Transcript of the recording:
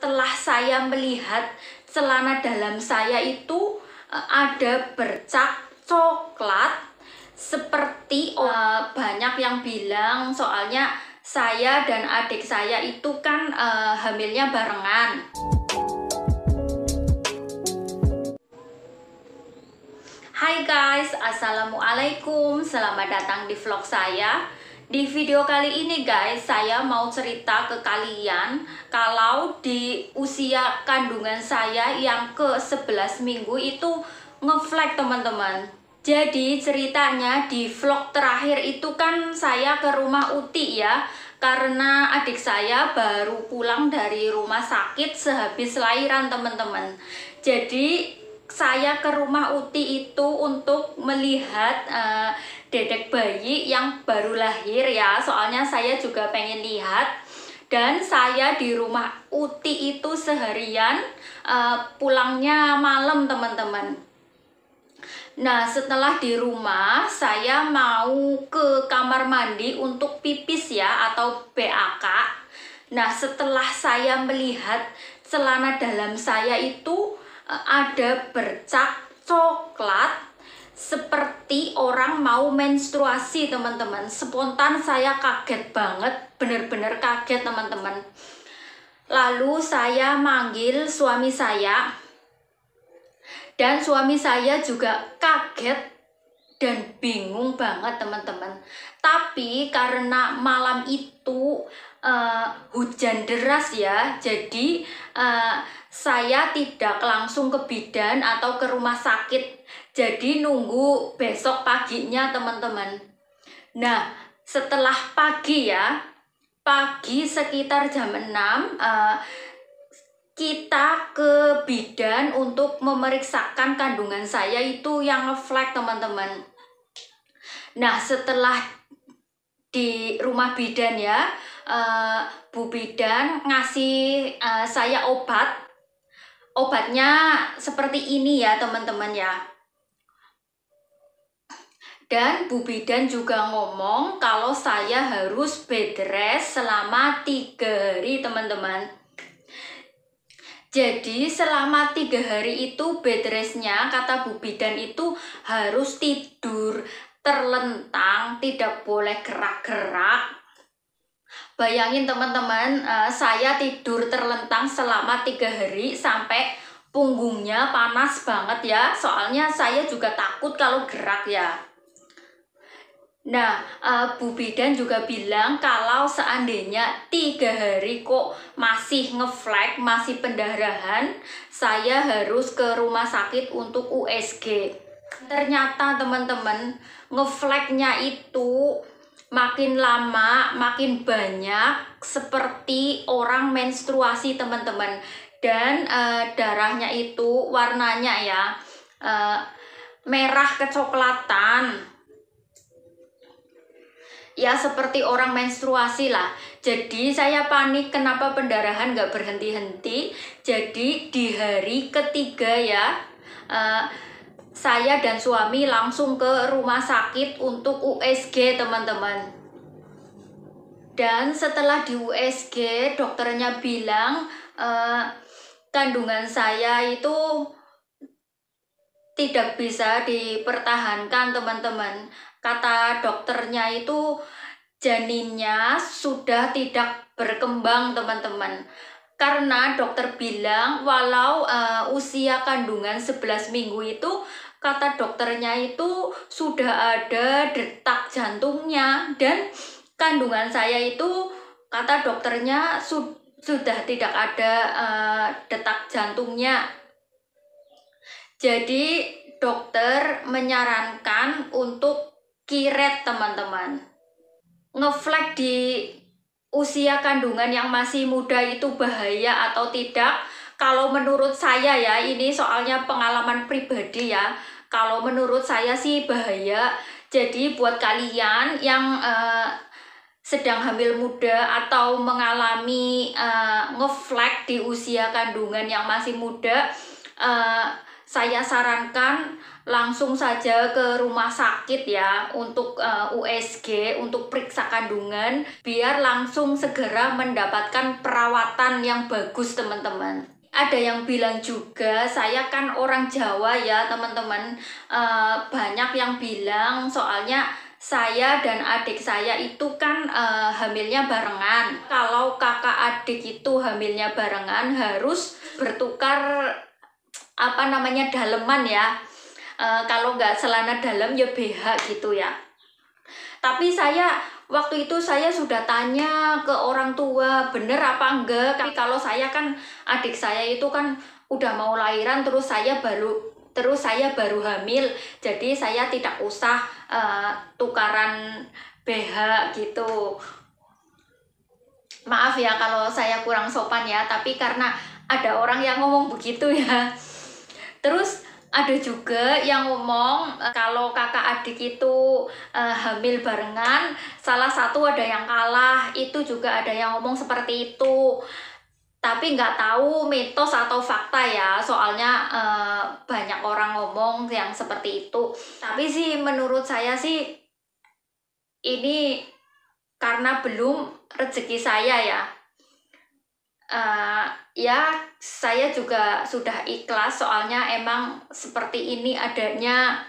setelah saya melihat celana dalam saya itu ada bercak coklat, seperti banyak yang bilang soalnya saya dan adik saya itu kan hamilnya barengan. Hai guys, assalamualaikum, selamat datang di vlog saya. Di video kali ini guys, saya mau cerita ke kalian kalau di usia kandungan saya yang ke-11 minggu itu ngeflag teman-teman. Jadi ceritanya di vlog terakhir itu kan saya ke rumah Uti ya, karena adik saya baru pulang dari rumah sakit sehabis lahiran teman-teman. Jadi saya ke rumah Uti itu untuk melihat dedek bayi yang baru lahir ya, soalnya saya juga pengen lihat. Dan saya di rumah Uti itu seharian, pulangnya malam teman-teman. Nah, setelah di rumah saya mau ke kamar mandi untuk pipis ya, atau BAK. Nah, setelah saya melihat celana dalam saya itu ada bercak coklat, seperti orang mau menstruasi teman-teman. Spontan saya kaget banget, bener-bener kaget teman-teman. Lalu saya manggil suami saya, dan suami saya juga kaget dan bingung banget teman-teman. Tapi karena malam itu hujan deras ya, jadi saya tidak langsung ke bidan atau ke rumah sakit, jadi nunggu besok paginya teman-teman. Nah, setelah pagi ya, pagi sekitar jam 6 kita ke bidan untuk memeriksakan kandungan saya itu yang ngeflag teman-teman. Nah, setelah di rumah bidan ya, Bu Bidan ngasih saya obat. Obatnya seperti ini ya teman-teman ya. Dan Bu Bidan juga ngomong kalau saya harus bed rest selama 3 hari teman-teman. Jadi selama 3 hari itu bed restnya, kata Bu Bidan itu harus tidur terlentang, tidak boleh gerak-gerak. Bayangin teman-teman, saya tidur terlentang selama 3 hari sampai punggungnya panas banget ya. Soalnya saya juga takut kalau gerak ya. Nah, Bu Bidan juga bilang kalau seandainya 3 hari kok masih ngeflag, masih pendarahan, saya harus ke rumah sakit untuk USG. Ternyata teman-teman, ngeflagnya itu makin lama makin banyak, seperti orang menstruasi teman-teman. Dan darahnya itu warnanya ya merah kecoklatan ya, seperti orang menstruasi lah. Jadi saya panik kenapa pendarahan gak berhenti-henti. Jadi di hari ketiga ya, saya dan suami langsung ke rumah sakit untuk USG teman-teman. Dan setelah di USG, dokternya bilang kandungan saya itu tidak bisa dipertahankan teman-teman. Kata dokternya itu janinnya sudah tidak berkembang teman-teman. Karena dokter bilang walau usia kandungan 11 minggu itu, kata dokternya itu sudah ada detak jantungnya. Dan kandungan saya itu, kata dokternya sudah tidak ada detak jantungnya. Jadi dokter menyarankan untuk kiret teman-teman. Ngeflag di usia kandungan yang masih muda itu bahaya atau tidak? Kalau menurut saya ya, ini soalnya pengalaman pribadi ya, kalau menurut saya sih bahaya. Jadi buat kalian yang sedang hamil muda atau mengalami ngeflag di usia kandungan yang masih muda, saya sarankan langsung saja ke rumah sakit ya untuk USG, untuk periksa kandungan, biar langsung segera mendapatkan perawatan yang bagus teman-teman. Ada yang bilang juga, saya kan orang Jawa ya teman-teman, banyak yang bilang soalnya saya dan adik saya itu kan hamilnya barengan. Kalau kakak adik itu hamilnya barengan harus bertukar daleman ya. Kalau nggak celana dalam ya BH gitu ya. Tapi waktu itu saya sudah tanya ke orang tua, bener apa enggak. Tapi kalau saya kan, adik saya itu kan udah mau lahiran, terus saya baru hamil. Jadi saya tidak usah tukaran BH gitu. Maaf ya kalau saya kurang sopan ya, tapi karena ada orang yang ngomong begitu ya. Terus ada juga yang ngomong kalau kakak adik itu hamil barengan, salah satu ada yang kalah. Itu juga ada yang ngomong seperti itu. Tapi nggak tahu mitos atau fakta ya, soalnya banyak orang ngomong yang seperti itu. Tapi sih menurut saya sih ini karena belum rezeki saya ya. Ya saya juga sudah ikhlas, soalnya emang seperti ini adanya.